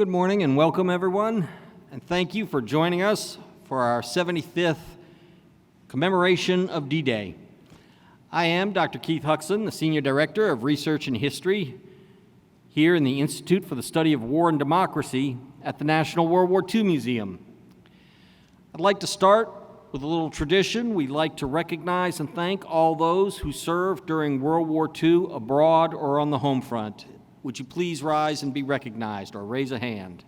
Good morning and welcome, everyone, and thank you for joining us for our 75th commemoration of D-Day. I am Dr. Keith Huxon, the Senior Director of Research and History here in the Institute for the Study of War and Democracy at the National World War II Museum. I'd like to start with a little tradition. We'd like to recognize and thank all those who served during World War II abroad or on the home front. Would you please rise and be recognized or raise a hand?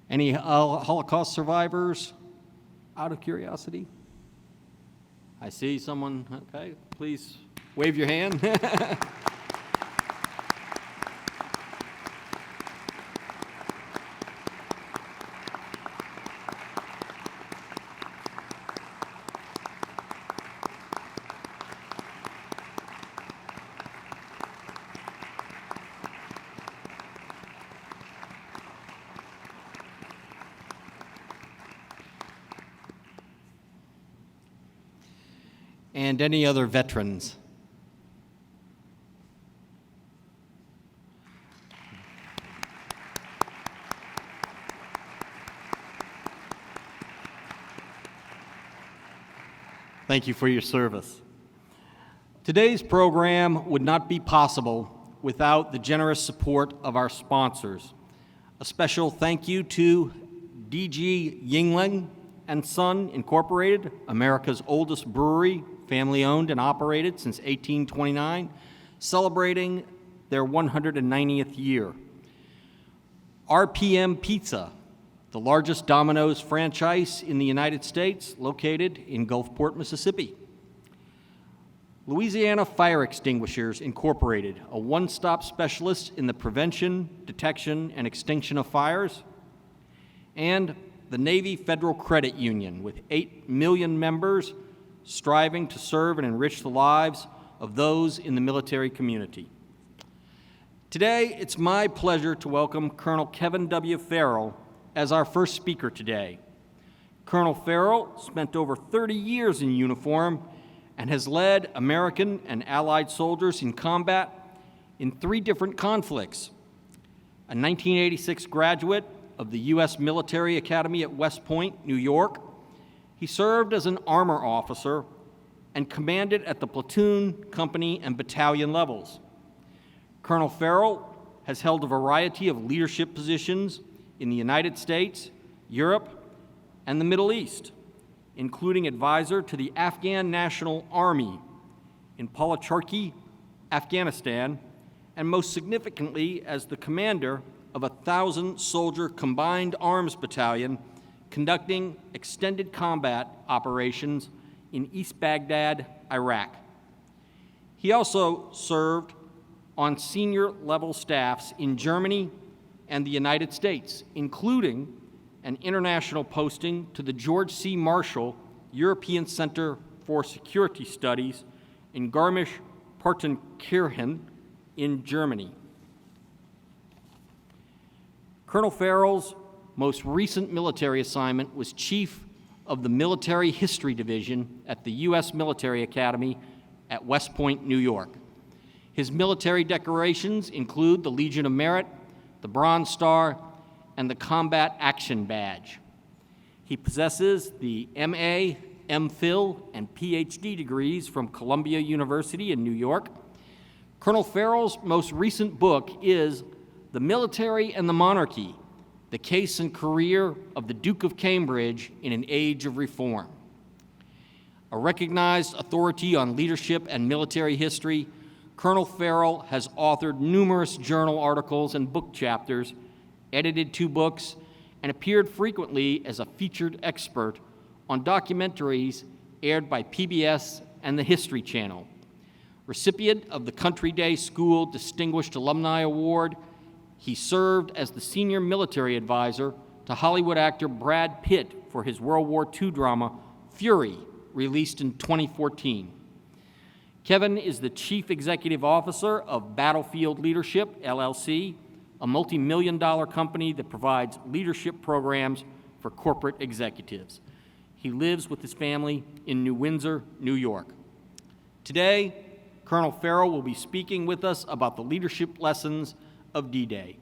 Any Holocaust survivors, out of curiosity? I see someone, okay, please wave your hand. And any other veterans? Thank you for your service. Today's program would not be possible without the generous support of our sponsors. A special thank you to D.G. Yingling and Son Incorporated, America's oldest brewery, family-owned and operated since 1829, celebrating their 190th year. RPM Pizza, the largest Domino's franchise in the United States, located in Gulfport, Mississippi. Louisiana Fire Extinguishers Incorporated, a one-stop specialist in the prevention, detection, and extinction of fires. And the Navy Federal Credit Union, with 8 million members, striving to serve and enrich the lives of those in the military community. Today, it's my pleasure to welcome Colonel Kevin W. Farrell as our first speaker today. Colonel Farrell spent over 30 years in uniform and has led American and Allied soldiers in combat in 3 different conflicts. A 1986 graduate of the U.S. Military Academy at West Point, New York, he served as an armor officer and commanded at the platoon, company, and battalion levels. Colonel Farrell has held a variety of leadership positions in the United States, Europe, and the Middle East, including advisor to the Afghan National Army in Palachorki, Afghanistan, and most significantly as the commander of a 1,000-soldier combined arms battalion conducting extended combat operations in East Baghdad, Iraq. He also served on senior-level staffs in Germany and the United States, including an international posting to the George C. Marshall European Center for Security Studies in Garmisch-Partenkirchen in Germany. Colonel Farrell's most recent military assignment was Chief of the Military History Division at the U.S. Military Academy at West Point, New York. His military decorations include the Legion of Merit, the Bronze Star, and the Combat Action Badge. He possesses the MA, MPhil, and PhD degrees from Columbia University in New York. Colonel Farrell's most recent book is The Military and the Monarchy: The Case and Career of the Duke of Cambridge in an Age of Reform. A recognized authority on leadership and military history, Colonel Farrell has authored numerous journal articles and book chapters, edited 2 books, and appeared frequently as a featured expert on documentaries aired by PBS and the History Channel. Recipient of the Country Day School Distinguished Alumni Award, he served as the senior military advisor to Hollywood actor Brad Pitt for his World War II drama, Fury, released in 2014. Kevin is the Chief Executive Officer of Battlefield Leadership, LLC, a multi-million-dollar company that provides leadership programs for corporate executives. He lives with his family in New Windsor, New York. Today, Colonel Farrell will be speaking with us about the leadership lessons of D-Day.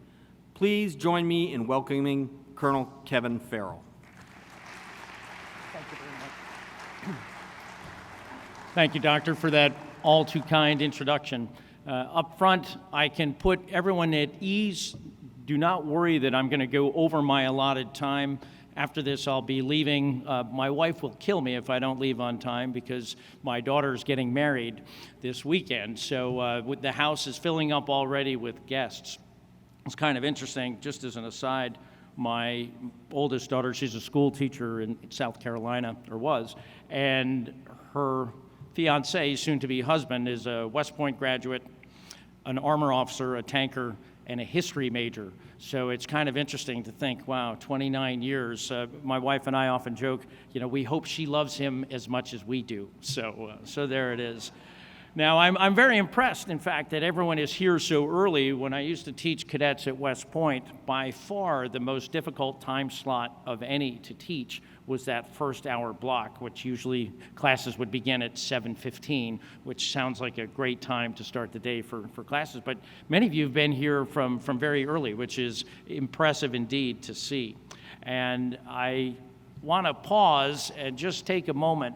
Please join me in welcoming Colonel Kevin Farrell. Thank you very much. Thank you, Doctor, for that all too kind introduction. Up front, I can put everyone at ease. Do not worry that I'm going to go over my allotted time. After this, I'll be leaving. My wife will kill me if I don't leave on time because my daughter's getting married this weekend. So the house is filling up already with guests. It's kind of interesting, just as an aside, my oldest daughter, she's a school teacher in South Carolina, or was, and her fiance, soon-to-be husband, is a West Point graduate, an armor officer, a tanker, and a history major. So it's kind of interesting to think, wow, 29 years. My wife and I often joke, we hope she loves him as much as we do. So there it is. Now, I'm very impressed, in fact, that everyone is here so early. When I used to teach cadets at West Point, by far the most difficult time slot of any to teach was that first hour block, which usually classes would begin at 7:15, which sounds like a great time to start the day for classes. But many of you have been here from very early, which is impressive indeed to see. And I want to pause and just take a moment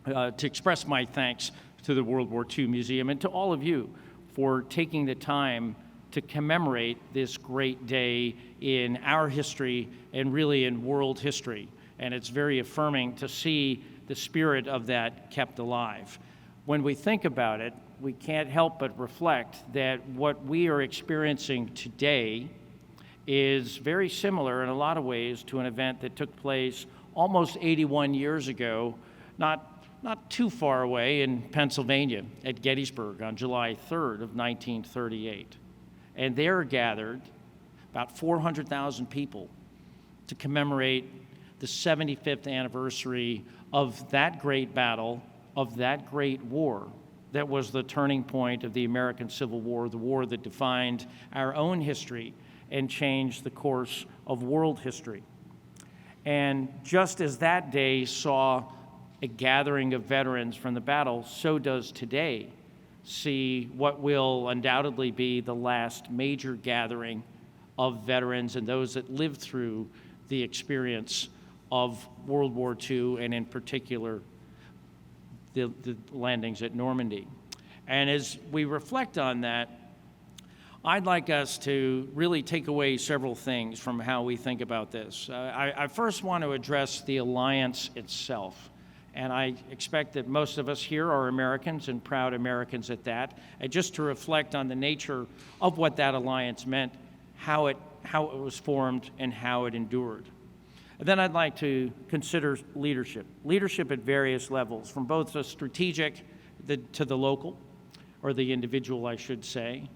to express my thanks to the World War II Museum and to all of you for taking the time to commemorate this great day in our history and really in world history. And it's very affirming to see the spirit of that kept alive. When we think about it, we can't help but reflect that what we are experiencing today is very similar in a lot of ways to an event that took place almost 81 years ago, not too far away in Pennsylvania at Gettysburg on July 3rd of 1938. And there gathered about 400,000 people to commemorate the 75th anniversary of that great battle, of that great war that was the turning point of the American Civil War, the war that defined our own history and changed the course of world history. And just as that day saw a gathering of veterans from the battle, so does today see what will undoubtedly be the last major gathering of veterans and those that lived through the experience of World War II, and in particular, the landings at Normandy. And as we reflect on that, I'd like us to really take away several things from how we think about this. I first want to address the alliance itself. And I expect that most of us here are Americans and proud Americans at that. And just to reflect on the nature of what that alliance meant, how it was formed, and how it endured. And then I'd like to consider leadership at various levels, from both the strategic to the local, or the individual, I should say.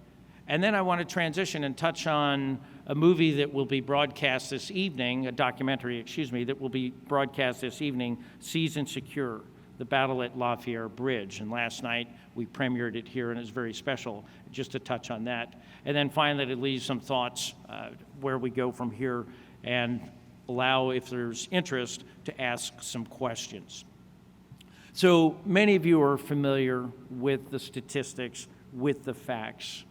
And then I want to transition and touch on a movie that will be broadcast this evening, a documentary, that will be broadcast this evening, Seas and Secure, the battle at La Fière Bridge. And last night we premiered it here, and it's very special, just to touch on that. And then finally to leave some thoughts where we go from here, and allow, if there's interest, to ask some questions. So many of you are familiar with the statistics, with the facts.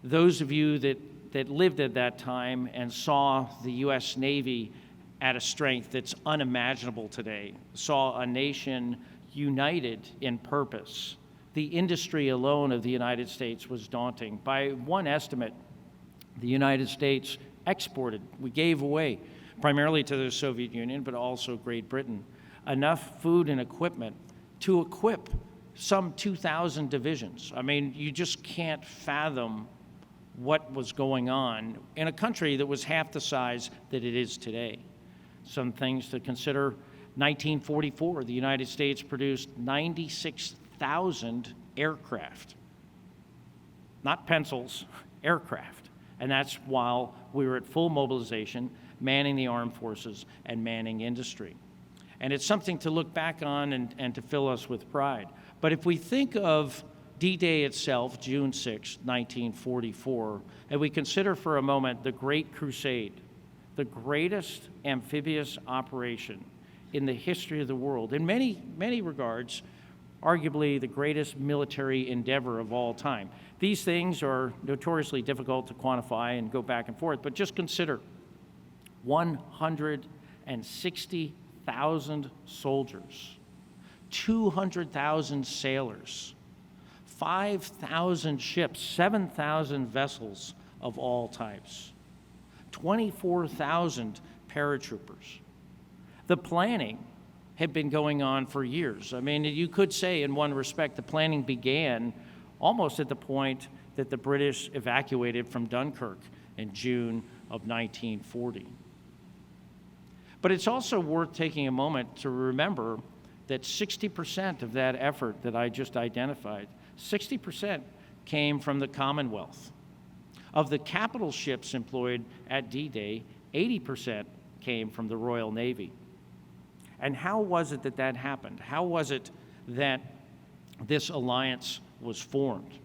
Those of you that lived at that time and saw the U.S. Navy at a strength that's unimaginable today, saw a nation united in purpose. The industry alone of the United States was daunting. By one estimate, the United States exported, we gave away, primarily to the Soviet Union, but also Great Britain, enough food and equipment to equip some 2,000 divisions. I mean, you just can't fathom what was going on in a country that was half the size that it is today. Some things to consider: 1944, the United States produced 96,000 aircraft. Not pencils, aircraft. And that's while we were at full mobilization, manning the armed forces and manning industry. And it's something to look back on and to fill us with pride. But if we think of D-Day itself, June 6, 1944, and we consider for a moment the Great Crusade, the greatest amphibious operation in the history of the world. In many, many regards, arguably the greatest military endeavor of all time. These things are notoriously difficult to quantify and go back and forth, but just consider 160,000 soldiers, 200,000 sailors, 5,000 ships, 7,000 vessels of all types, 24,000 paratroopers. The planning had been going on for years. I mean, you could say in one respect the planning began almost at the point that the British evacuated from Dunkirk in June of 1940. But it's also worth taking a moment to remember that 60% of that effort that I just identified, 60% came from the Commonwealth. Of the capital ships employed at D-Day, 80% came from the Royal Navy. And how was it that that happened? How was it that this alliance was formed?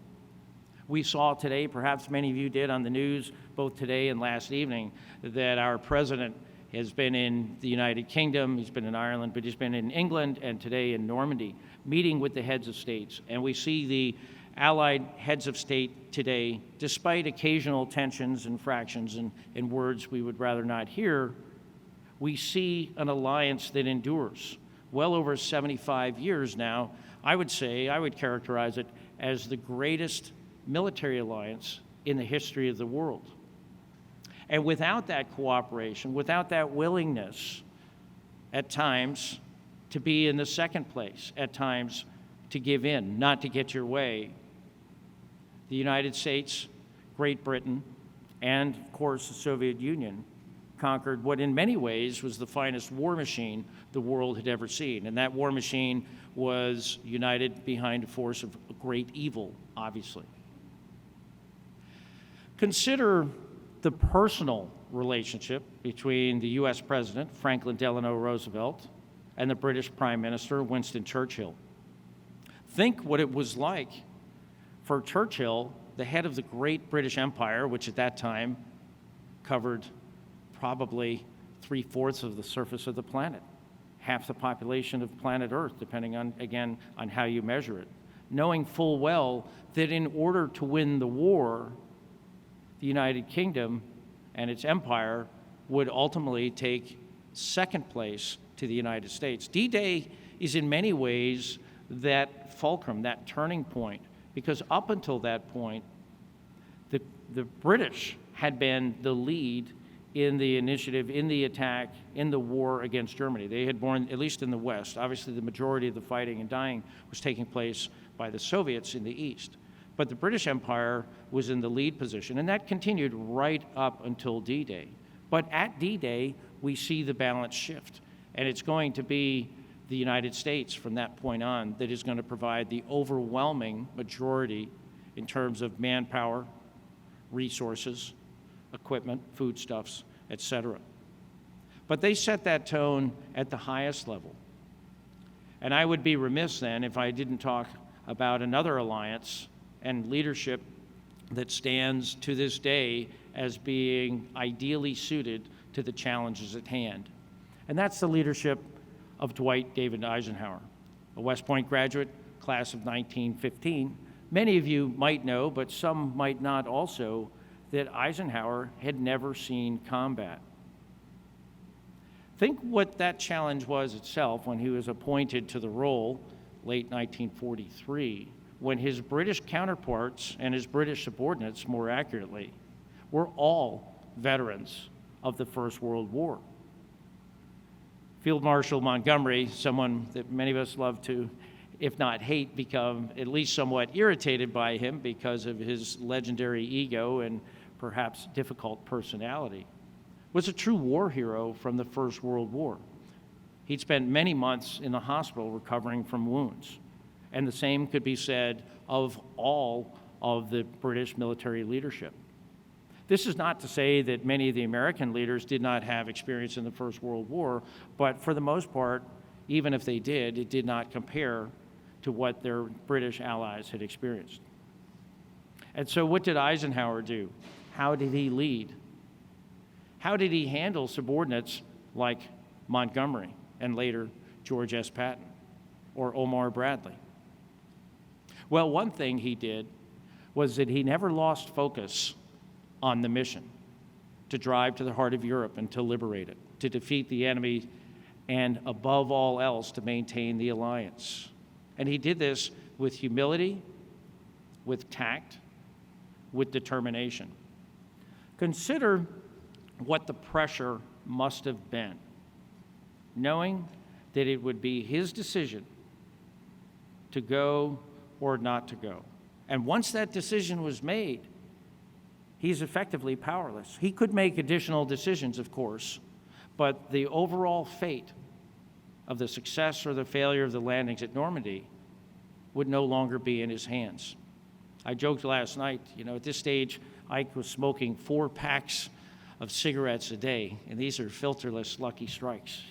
We saw today, perhaps many of you did on the news, both today and last evening, that our president has been in the United Kingdom, he's been in Ireland, but he's been in England and today in Normandy, meeting with the heads of states. And we see the Allied heads of state today, despite occasional tensions and fractions and words we would rather not hear, we see an alliance that endures. Well over 75 years now, I would characterize it as the greatest military alliance in the history of the world. And without that cooperation, without that willingness, at times, to be in the second place, at times, to give in, not to get your way, the United States, Great Britain, and, of course, the Soviet Union conquered what in many ways was the finest war machine the world had ever seen. And that war machine was united behind a force of great evil, obviously. Consider the personal relationship between the U.S. President, Franklin Delano Roosevelt, and the British Prime Minister, Winston Churchill. Think what it was like for Churchill, the head of the great British Empire, which at that time covered probably 3/4 of the surface of the planet, half the population of planet Earth, depending on, again, on how you measure it, knowing full well that in order to win the war, the United Kingdom and its empire would ultimately take second place to the United States. D-Day is in many ways that fulcrum, that turning point, because up until that point, the British had been the lead in the initiative, in the attack, in the war against Germany. They had borne, at least in the West, obviously the majority of the fighting and dying was taking place by the Soviets in the East. But the British Empire was in the lead position, and that continued right up until D-Day. But at D-Day, we see the balance shift, and it's going to be the United States from that point on that is going to provide the overwhelming majority in terms of manpower, resources, equipment, foodstuffs, etc. But they set that tone at the highest level. And I would be remiss then if I didn't talk about another alliance and leadership that stands to this day as being ideally suited to the challenges at hand. And that's the leadership of Dwight David Eisenhower, a West Point graduate, class of 1915. Many of you might know, but some might not also, that Eisenhower had never seen combat. Think what that challenge was itself when he was appointed to the role, late 1943, when his British counterparts and his British subordinates, more accurately, were all veterans of the First World War. Field Marshal Montgomery, someone that many of us love to, if not hate, become at least somewhat irritated by him because of his legendary ego and perhaps difficult personality, was a true war hero from the First World War. He'd spent many months in the hospital recovering from wounds. And the same could be said of all of the British military leadership. This is not to say that many of the American leaders did not have experience in the First World War, but for the most part, even if they did, it did not compare to what their British allies had experienced. And so what did Eisenhower do? How did he lead? How did he handle subordinates like Montgomery, and later George S. Patton or Omar Bradley? Well, one thing he did was that he never lost focus on the mission to drive to the heart of Europe and to liberate it, to defeat the enemy, and above all else, to maintain the alliance. And he did this with humility, with tact, with determination. Consider what the pressure must have been, knowing that it would be his decision to go or not to go. And once that decision was made, he's effectively powerless. He could make additional decisions, of course, but the overall fate of the success or the failure of the landings at Normandy would no longer be in his hands. I joked last night, at this stage, Ike was smoking 4 packs of cigarettes a day, and these are filterless Lucky Strikes.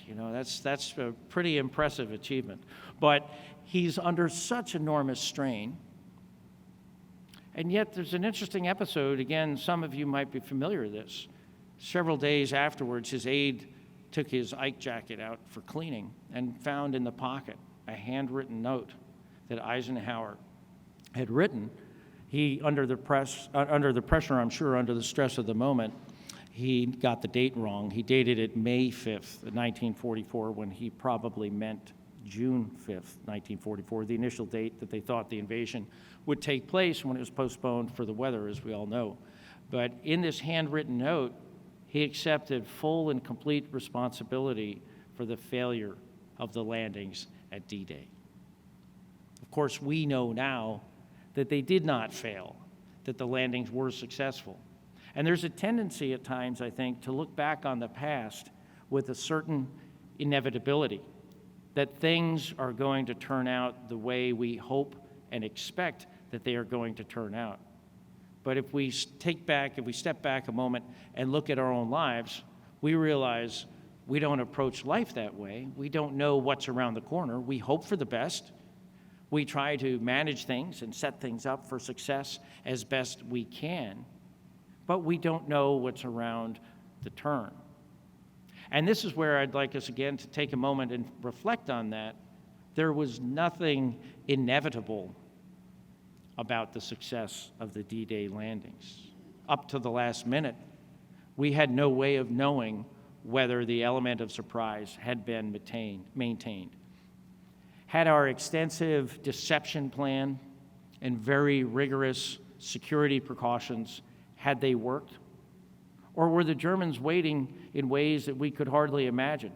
That's a pretty impressive achievement. But he's under such enormous strain. And yet there's an interesting episode. Again, some of you might be familiar with this. Several days afterwards, his aide took his Ike jacket out for cleaning and found in the pocket a handwritten note that Eisenhower had written. He, under the pressure, I'm sure, under the stress of the moment, he got the date wrong. He dated it May 5th, 1944, when he probably meant June 5th, 1944, the initial date that they thought the invasion would take place when it was postponed for the weather, as we all know. But in this handwritten note, he accepted full and complete responsibility for the failure of the landings at D-Day. Of course, we know now that they did not fail, that the landings were successful. And there's a tendency at times, I think, to look back on the past with a certain inevitability, that things are going to turn out the way we hope and expect that they are going to turn out. But if we step back a moment and look at our own lives, we realize we don't approach life that way. We don't know what's around the corner. We hope for the best. We try to manage things and set things up for success as best we can, but we don't know what's around the turn. And this is where I'd like us again to take a moment and reflect on that. There was nothing inevitable about the success of the D-Day landings. Up to the last minute, we had no way of knowing whether the element of surprise had been maintained. Had our extensive deception plan and very rigorous security precautions, had they worked? Or were the Germans waiting in ways that we could hardly imagine?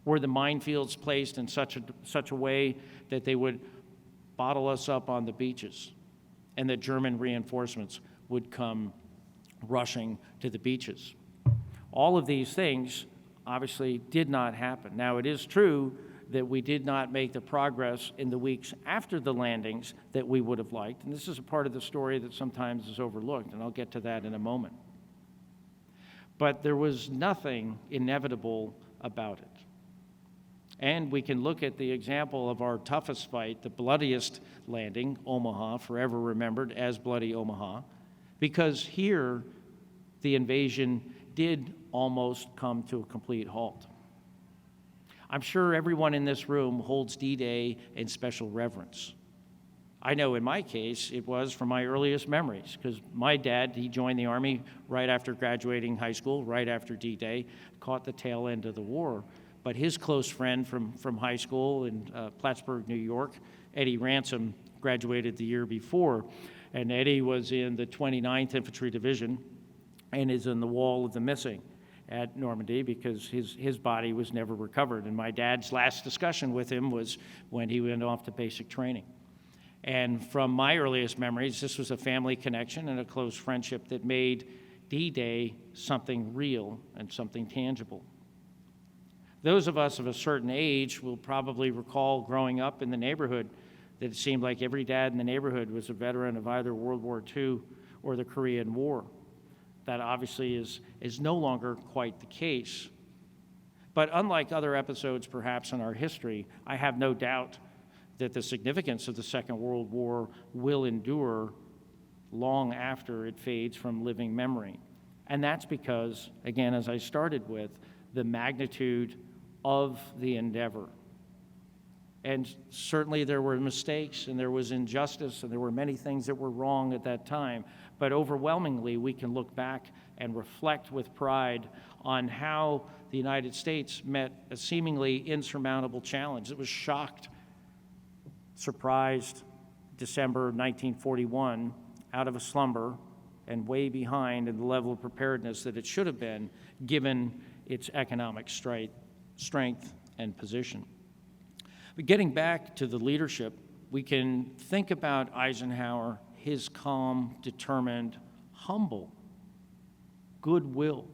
Were the minefields placed in such a way that they would bottle us up on the beaches and the German reinforcements would come rushing to the beaches? All of these things obviously did not happen. Now, it is true that we did not make the progress in the weeks after the landings that we would have liked, and this is a part of the story that sometimes is overlooked, and I'll get to that in a moment. But there was nothing inevitable about it. And we can look at the example of our toughest fight, the bloodiest landing, Omaha, forever remembered as Bloody Omaha, because here the invasion did almost come to a complete halt. I'm sure everyone in this room holds D-Day in special reverence. I know in my case, it was from my earliest memories, because my dad, he joined the Army right after graduating high school, right after D-Day, caught the tail end of the war. But his close friend from high school in Plattsburgh, New York, Eddie Ransom, graduated the year before. And Eddie was in the 29th Infantry Division and is in the Wall of the Missing at Normandy because his body was never recovered. And my dad's last discussion with him was when he went off to basic training. And from my earliest memories, this was a family connection and a close friendship that made D-Day something real and something tangible. Those of us of a certain age will probably recall growing up in the neighborhood that it seemed like every dad in the neighborhood was a veteran of either World War II or the Korean War. That obviously is no longer quite the case. But unlike other episodes perhaps in our history, I have no doubt that the significance of the Second World War will endure long after it fades from living memory. And that's because, again, as I started with, the magnitude of the endeavor. And certainly there were mistakes and there was injustice and there were many things that were wrong at that time. But overwhelmingly, we can look back and reflect with pride on how the United States met a seemingly insurmountable challenge. It was shocked, surprised, December 1941, out of a slumber and way behind in the level of preparedness that it should have been given its economic strength and position. But getting back to the leadership, we can think about Eisenhower, his calm, determined, humble goodwill,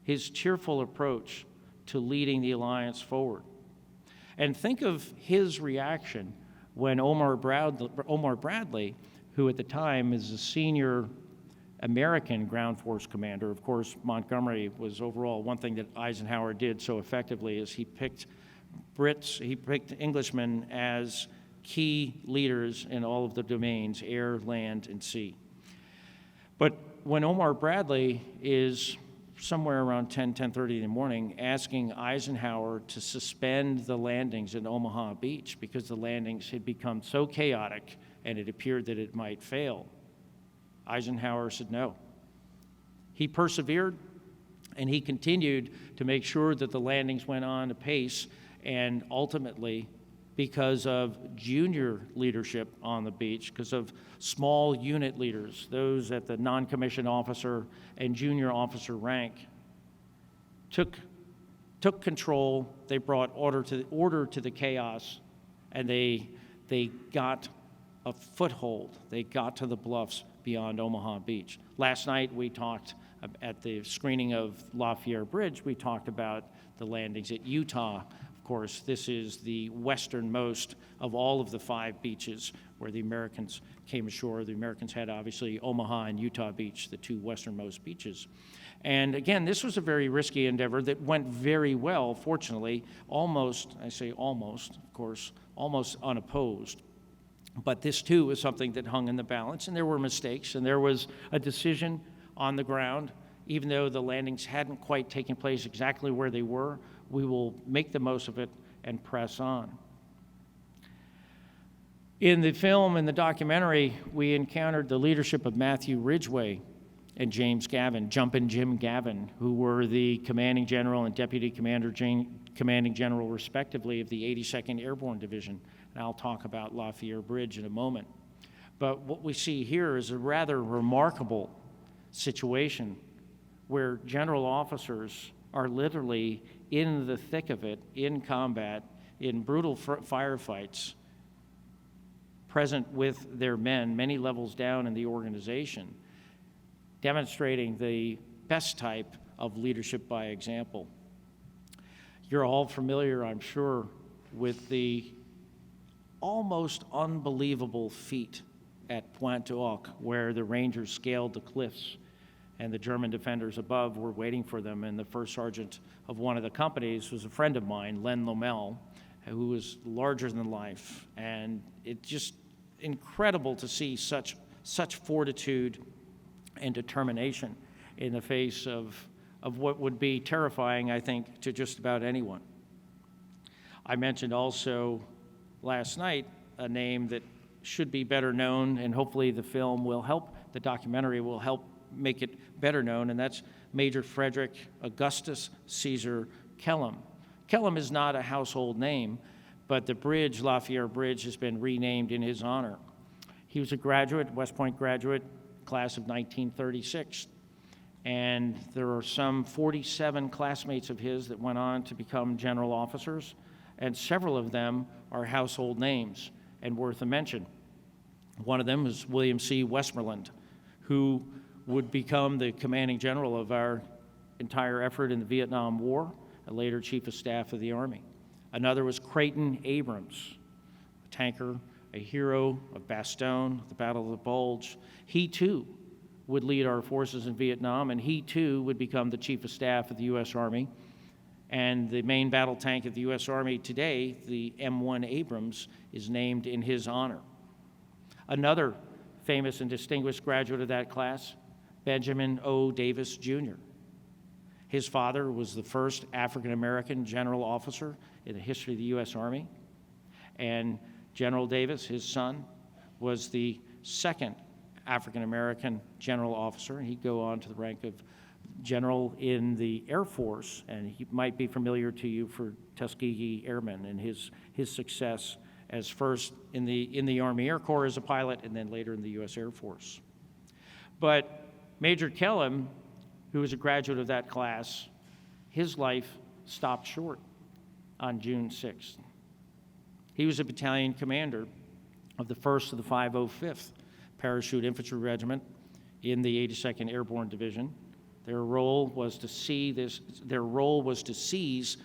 his cheerful approach to leading the alliance forward. And think of his reaction when Omar Bradley, who at the time is a senior American ground force commander, of course, Montgomery was overall one thing that Eisenhower did so effectively is he picked Englishmen as key leaders in all of the domains, air, land, and sea. But when Omar Bradley is somewhere around 10:30 in the morning asking Eisenhower to suspend the landings in Omaha Beach because the landings had become so chaotic and it appeared that it might fail, Eisenhower said no. He persevered and he continued to make sure that the landings went on apace, and ultimately, because of junior leadership on the beach, because of small unit leaders, those at the non-commissioned officer and junior officer rank, took control. They brought order to the chaos, and they got a foothold. They got to the bluffs beyond Omaha Beach. Last night we talked at the screening of Fière Bridge. We talked about the landings at Utah. Of course, this is the westernmost of all of the 5 beaches where the Americans came ashore. The Americans had obviously Omaha and Utah Beach, the 2 westernmost beaches. And again, this was a very risky endeavor that went very well, fortunately, almost, I say almost, of course, almost unopposed. But this too was something that hung in the balance, and there were mistakes, and there was a decision on the ground. Even though the landings hadn't quite taken place exactly where they were, we will make the most of it and press on. In the film and the documentary, we encountered the leadership of Matthew Ridgway and James Gavin, Jumpin' Jim Gavin, who were the commanding general and deputy commanding general, respectively, of the 82nd Airborne Division. And I'll talk about Fière Bridge in a moment. But what we see here is a rather remarkable situation where general officers are literally in the thick of it, in combat, in brutal firefights, present with their men many levels down in the organization, demonstrating the best type of leadership by example. You're all familiar, I'm sure, with the almost unbelievable feat at Pointe du Hoc, where the Rangers scaled the cliffs and the German defenders above were waiting for them, and the first sergeant of one of the companies was a friend of mine, Len Lomel, who was larger than life. And it's just incredible to see such fortitude and determination in the face of what would be terrifying, I think, to just about anyone. I mentioned also last night a name that should be better known, and hopefully the film will help, the documentary will help make it better known, and that's Major Frederick Augustus Caesar Kellum. Kellum is not a household name, but the bridge, Fière Bridge, has been renamed in his honor. He was a graduate, West Point graduate, class of 1936, and there are some 47 classmates of his that went on to become general officers, and several of them are household names and worth a mention. One of them is William C. Westmoreland, who would become the commanding general of our entire effort in the Vietnam War, and later Chief of Staff of the Army. Another was Creighton Abrams, a tanker, a hero of Bastogne, the Battle of the Bulge. He too would lead our forces in Vietnam, and he too would become the Chief of Staff of the U.S. Army. And the main battle tank of the U.S. Army today, the M1 Abrams, is named in his honor. Another famous and distinguished graduate of that class, Benjamin O. Davis, Jr. His father was the first African-American general officer in the history of the U.S. Army, and General Davis, his son, was the second African-American general officer. He'd go on to the rank of general in the Air Force, and he might be familiar to you for Tuskegee Airmen and his success as first in the Army Air Corps as a pilot and then later in the U.S. Air Force. But Major Kellum, who was a graduate of that class, his life stopped short on June 6th. He was a battalion commander of the 1st of the 505th Parachute Infantry Regiment in the 82nd Airborne Division. Their role was to seize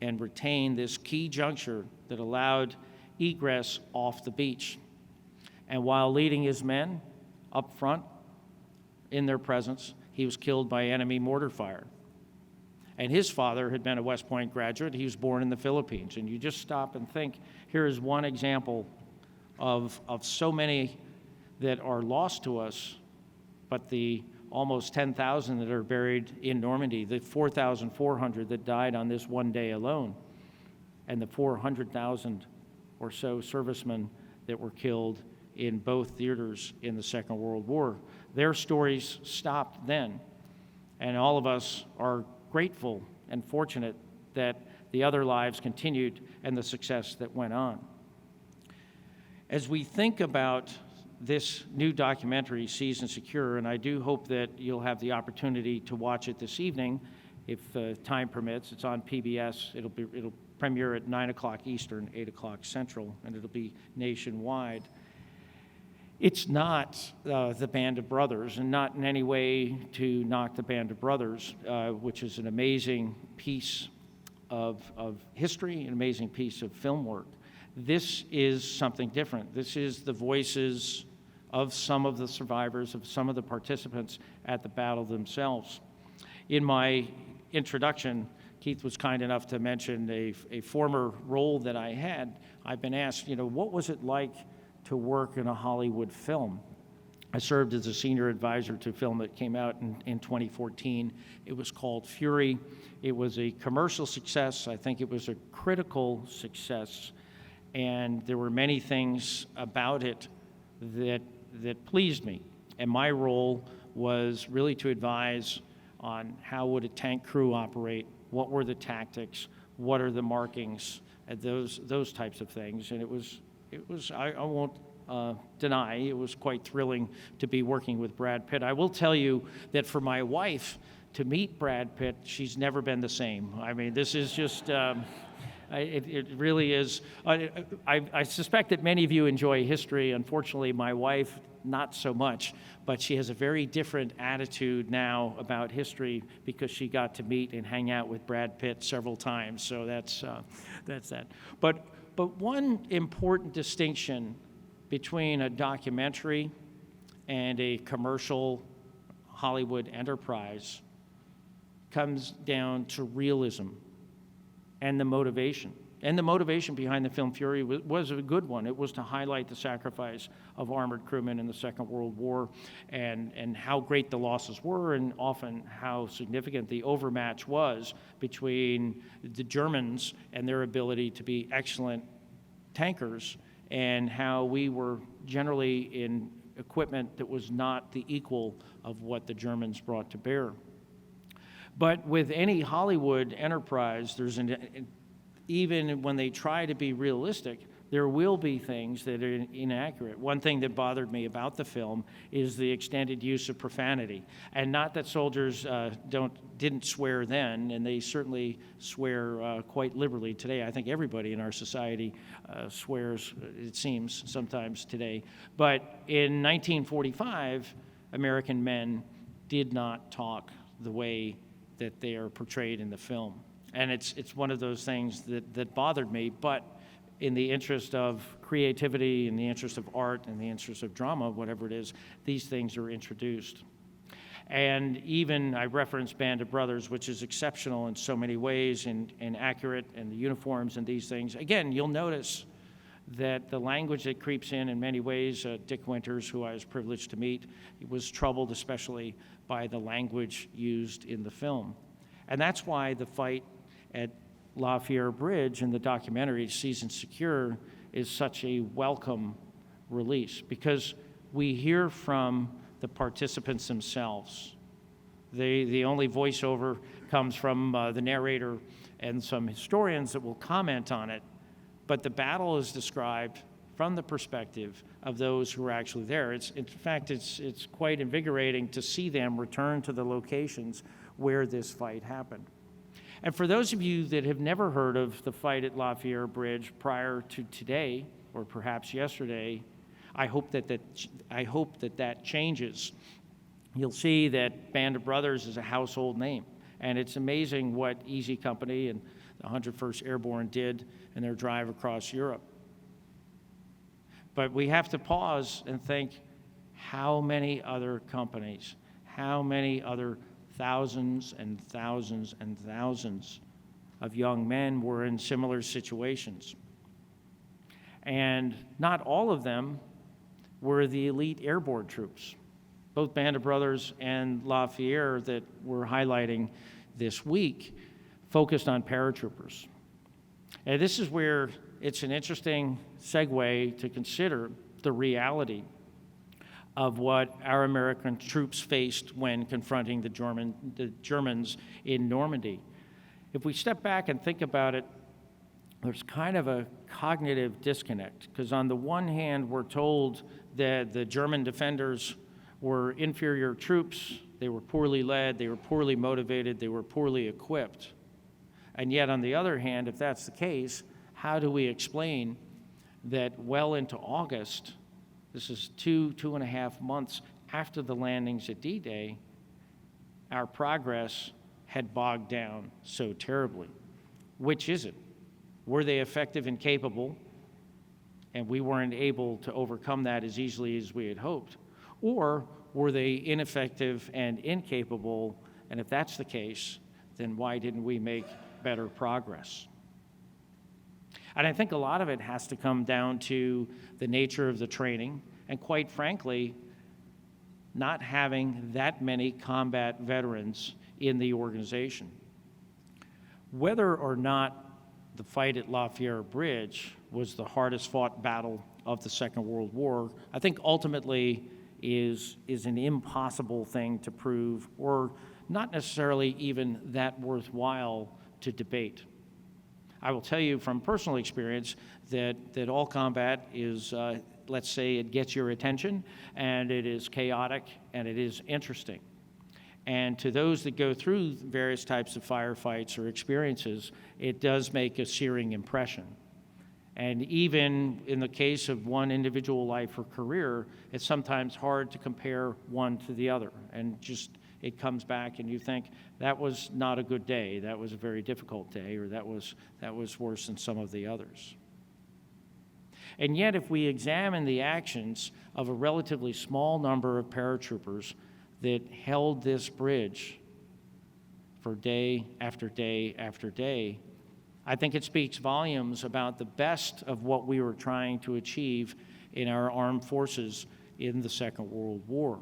and retain this key juncture that allowed egress off the beach. And while leading his men up front in their presence, he was killed by enemy mortar fire. And his father had been a West Point graduate. He was born in the Philippines. And you just stop and think, here is one example of so many that are lost to us, but the almost 10,000 that are buried in Normandy, the 4,400 that died on this one day alone, and the 400,000 or so servicemen that were killed in both theaters in the Second World War. Their stories stopped then, and all of us are grateful and fortunate that the other lives continued and the success that went on. As we think about this new documentary, Seize and Secure, and I do hope that you'll have the opportunity to watch it this evening, if time permits. It's on PBS. It'll premiere at 9 o'clock Eastern, 8 o'clock Central, and it'll be nationwide. It's not the Band of Brothers, and not in any way to knock the Band of Brothers, which is an amazing piece of history, an amazing piece of film work. This is something different. This is the voices of some of the survivors, of some of the participants at the battle themselves. In my introduction, Keith was kind enough to mention a former role that I had. I've been asked, what was it like to work in a Hollywood film? I served as a senior advisor to a film that came out in 2014. It was called Fury. It was a commercial success. I think it was a critical success. And there were many things about it that pleased me. And my role was really to advise on how would a tank crew operate, what were the tactics, what are the markings, and those types of things. And it was I won't deny, it was quite thrilling to be working with Brad Pitt. I will tell you that for my wife to meet Brad Pitt, she's never been the same. I mean, this is just... It really is. I suspect that many of you enjoy history. Unfortunately, my wife, not so much, but she has a very different attitude now about history because she got to meet and hang out with Brad Pitt several times. So that's that. But one important distinction between a documentary and a commercial Hollywood enterprise comes down to realism and the motivation. And the motivation behind the film Fury was a good one. It was to highlight the sacrifice of armored crewmen in the Second World War and how great the losses were and often how significant the overmatch was between the Germans and their ability to be excellent tankers and how we were generally in equipment that was not the equal of what the Germans brought to bear. But with any Hollywood enterprise, even when they try to be realistic, there will be things that are inaccurate. One thing that bothered me about the film is the extended use of profanity. And not that soldiers didn't swear then, and they certainly swear quite liberally today. I think everybody in our society swears, it seems, sometimes today. But in 1945, American men did not talk the way that they are portrayed in the film. And it's one of those things that bothered me, but in the interest of creativity, in the interest of art, in the interest of drama, whatever it is, these things are introduced. And even I referenced Band of Brothers, which is exceptional in so many ways and accurate, and the uniforms and these things. Again, you'll notice that the language that creeps in many ways, Dick Winters, who I was privileged to meet, was troubled especially by the language used in the film. And that's why the fight at La Fière Bridge in the documentary Seasoned Secure is such a welcome release, because we hear from the participants themselves. The only voiceover comes from the narrator and some historians that will comment on it, but the battle is described from the perspective of those who are actually there. In fact, it's quite invigorating to see them return to the locations where this fight happened. And for those of you that have never heard of the fight at La Fière Bridge prior to today, or perhaps yesterday, I hope that changes. You'll see that Band of Brothers is a household name, and it's amazing what Easy Company and the 101st Airborne did in their drive across Europe. But we have to pause and think, how many other companies, how many other thousands and thousands and thousands of young men were in similar situations? And not all of them were the elite airborne troops. Both Band of Brothers and La Fière that we're highlighting this week focused on paratroopers. And this is where it's an interesting segue to consider the reality of what our American troops faced when confronting the Germans in Normandy. If we step back and think about it, there's kind of a cognitive disconnect, because on the one hand, we're told that the German defenders were inferior troops, they were poorly led, they were poorly motivated, they were poorly equipped. And yet, on the other hand, if that's the case, how do we explain that well into August, this is 2.5 months after the landings at D-Day, our progress had bogged down so terribly? Which is it? Were they effective and capable, and we weren't able to overcome that as easily as we had hoped? Or were they ineffective and incapable, and if that's the case, then why didn't we make better progress? And I think a lot of it has to come down to the nature of the training, and quite frankly, not having that many combat veterans in the organization. Whether or not the fight at La Fière Bridge was the hardest fought battle of the Second World War, I think ultimately is an impossible thing to prove, or not necessarily even that worthwhile to debate. I will tell you from personal experience that all combat is, let's say it gets your attention, and it is chaotic, and it is interesting. And to those that go through various types of firefights or experiences, it does make a searing impression. And even in the case of one individual life or career, it's sometimes hard to compare one to the other. And just it comes back and you think, that was not a good day, that was a very difficult day, or that was worse than some of the others. And yet, if we examine the actions of a relatively small number of paratroopers that held this bridge for day after day after day, I think it speaks volumes about the best of what we were trying to achieve in our armed forces in the Second World War.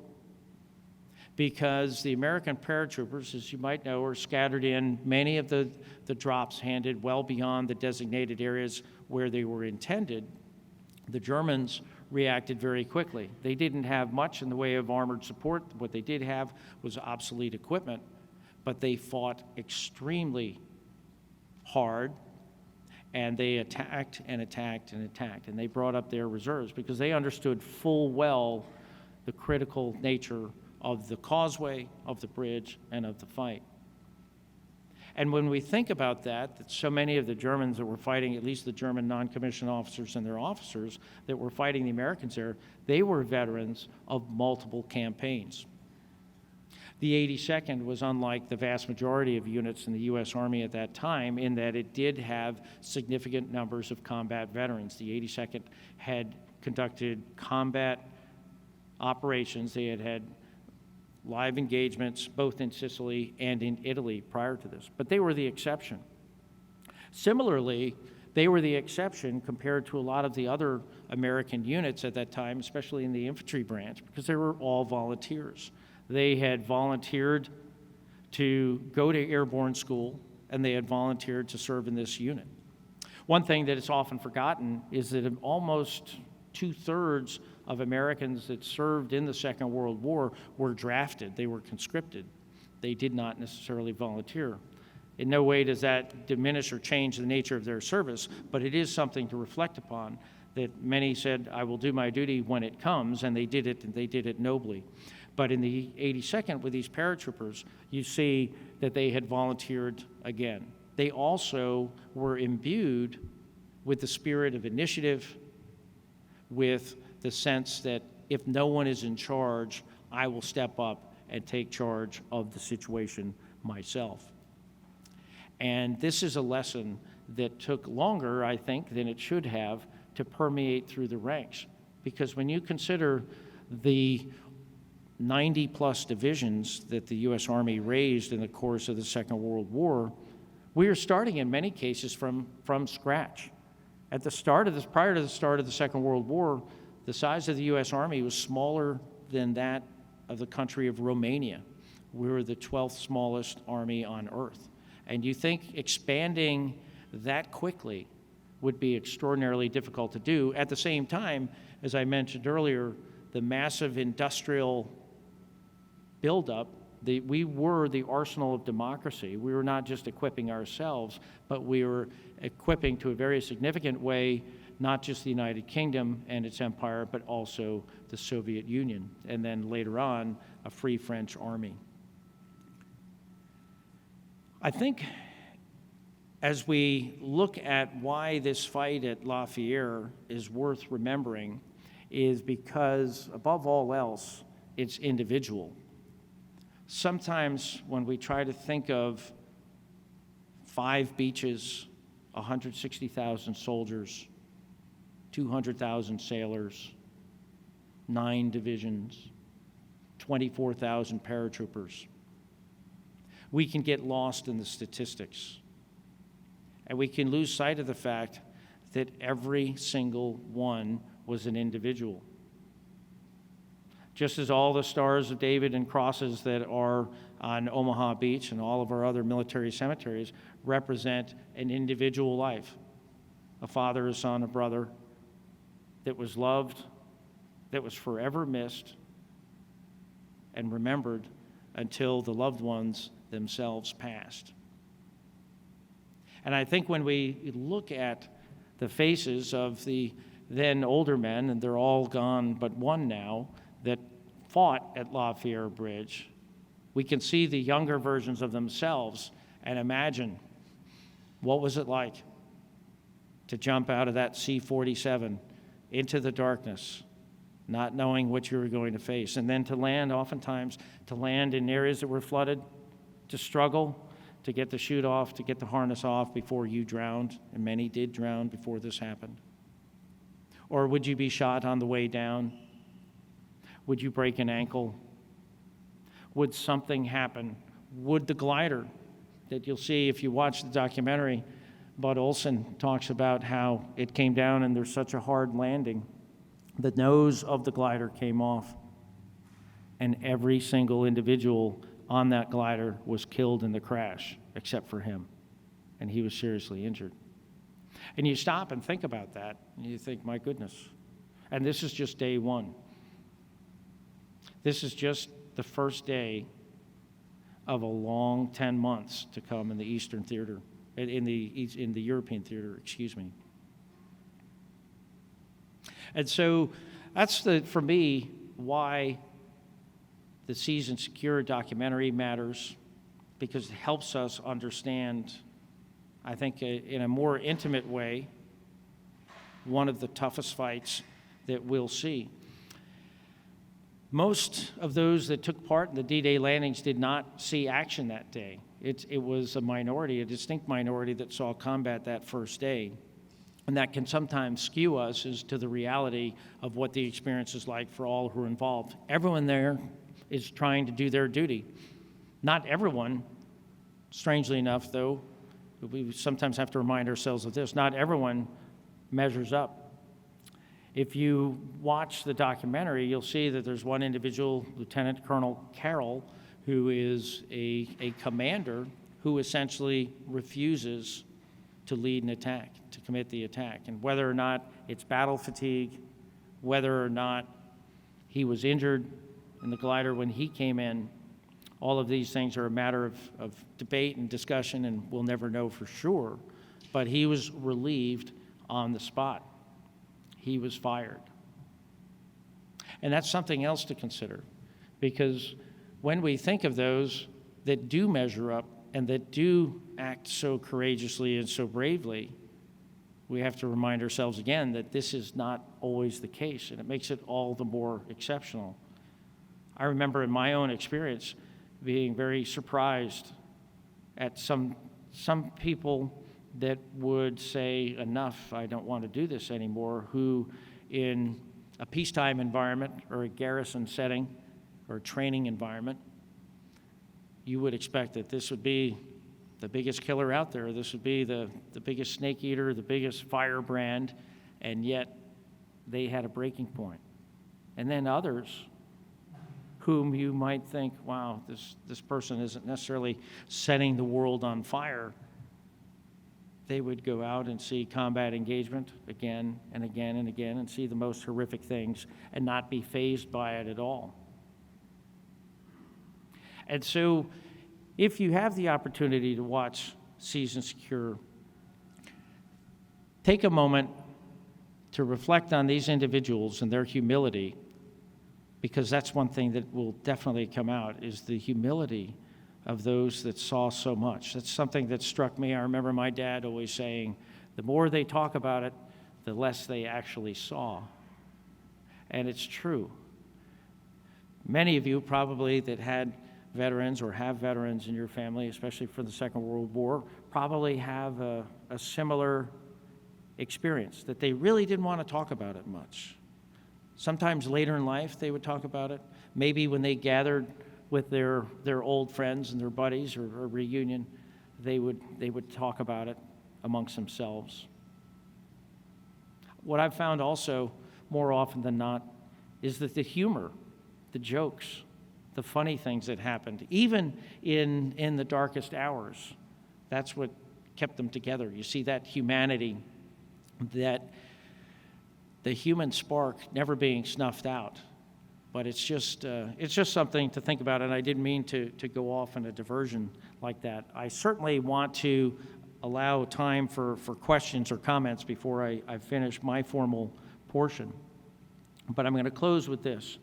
Because the American paratroopers, as you might know, are scattered in many of the drops handed well beyond the designated areas where they were intended. The Germans reacted very quickly. They didn't have much in the way of armored support. What they did have was obsolete equipment, but they fought extremely hard, and they attacked and attacked and attacked, and they brought up their reserves because they understood full well the critical nature of the causeway, of the bridge, and of the fight. And when we think about that so many of the Germans that were fighting, at least the German non-commissioned officers and their officers that were fighting the Americans there, they were veterans of multiple campaigns. The 82nd was unlike the vast majority of units in the U.S. Army at that time in that it did have significant numbers of combat veterans. The 82nd had conducted combat operations. They had live engagements both in Sicily and in Italy prior to this, but they were the exception. Similarly, they were the exception compared to a lot of the other American units at that time, especially in the infantry branch, because they were all volunteers. They had volunteered to go to airborne school, and they had volunteered to serve in this unit. One thing that is often forgotten is that almost 2/3 of Americans that served in the Second World War were drafted. They were conscripted. They did not necessarily volunteer. In no way does that diminish or change the nature of their service, but it is something to reflect upon, that many said, I will do my duty when it comes, and they did it, and they did it nobly. But in the 82nd, with these paratroopers, you see that they had volunteered again. They also were imbued with the spirit of initiative, with the sense that if no one is in charge, I will step up and take charge of the situation myself. And this is a lesson that took longer, I think, than it should have to permeate through the ranks. Because when you consider the 90-plus divisions that the U.S. Army raised in the course of the Second World War, we are starting in many cases from scratch. At the start of this, prior to the start of the Second World War, the size of the U.S. Army was smaller than that of the country of Romania. We were the 12th smallest army on earth. And you think expanding that quickly would be extraordinarily difficult to do. At the same time, as I mentioned earlier, the massive industrial buildup, we were the arsenal of democracy. We were not just equipping ourselves, but we were equipping to a very significant way, not just the United Kingdom and its empire, but also the Soviet Union, and then later on, a free French army. I think as we look at why this fight at La Fière is worth remembering is because, above all else, it's individual. Sometimes when we try to think of 5 beaches, 160,000 soldiers, 200,000 sailors, 9 divisions, 24,000 paratroopers, we can get lost in the statistics. And we can lose sight of the fact that every single one was an individual. Just as all the Stars of David and crosses that are on Omaha Beach and all of our other military cemeteries represent an individual life, a father, a son, a brother, that was loved, that was forever missed and remembered until the loved ones themselves passed. And I think when we look at the faces of the then older men, and they're all gone but one now, that fought at La Fière Bridge, we can see the younger versions of themselves and imagine what was it like to jump out of that C-47 into the darkness, not knowing what you were going to face, and then to land, oftentimes, to land in areas that were flooded, to struggle, to get the chute off, to get the harness off before you drowned, and many did drown before this happened. Or would you be shot on the way down? Would you break an ankle? Would something happen? Would the glider that you'll see if you watch the documentary, Bud Olson talks about how it came down and there's such a hard landing. The nose of the glider came off, and every single individual on that glider was killed in the crash, except for him, and he was seriously injured. And you stop and think about that, and you think, my goodness. And this is just day one. This is just the first day of a long 10 months to come in the Eastern Theater, in the European theater, excuse me. And so that's, for me, why the Seize and Secure documentary matters, because it helps us understand, I think, in a more intimate way, one of the toughest fights that we'll see. Most of those that took part in the D-Day landings did not see action that day. It was a minority, a distinct minority that saw combat that first day. And that can sometimes skew us as to the reality of what the experience is like for all who are involved. Everyone there is trying to do their duty. Not everyone, strangely enough, though, we sometimes have to remind ourselves of this, not everyone measures up. If you watch the documentary, you'll see that there's one individual, Lieutenant Colonel Carroll, who is a commander who essentially refuses to lead an attack, to commit the attack. And whether or not it's battle fatigue, whether or not he was injured in the glider when he came in, all of these things are a matter of debate and discussion, and we'll never know for sure. But he was relieved on the spot. He was fired. And that's something else to consider, because when we think of those that do measure up and that do act so courageously and so bravely, we have to remind ourselves again that this is not always the case, and it makes it all the more exceptional. I remember in my own experience being very surprised at some people that would say, enough, I don't want to do this anymore, who in a peacetime environment or a garrison setting or a training environment, you would expect that this would be the biggest killer out there. This would be the biggest snake eater, the biggest firebrand, and yet they had a breaking point. And then others whom you might think, wow, this person isn't necessarily setting the world on fire. They would go out and see combat engagement again and again and again and see the most horrific things and not be fazed by it at all. And so if you have the opportunity to watch Season Secure, take a moment to reflect on these individuals and their humility, because that's one thing that will definitely come out, is the humility of those that saw so much. That's something that struck me. I remember my dad always saying, the more they talk about it, the less they actually saw. And it's true. Many of you probably that had veterans or have veterans in your family, especially for the Second World War, probably have a similar experience, that they really didn't want to talk about it much. Sometimes later in life they would talk about it. Maybe when they gathered with their old friends and their buddies, or a reunion, they would talk about it amongst themselves. What I've found also, more often than not, is that the humor, the jokes, the funny things that happened, even in the darkest hours, that's what kept them together. You see that humanity, that the human spark never being snuffed out. But it's just something to think about, and I didn't mean to go off in a diversion like that. I certainly want to allow time for questions or comments before I finish my formal portion. But I'm going to close with this.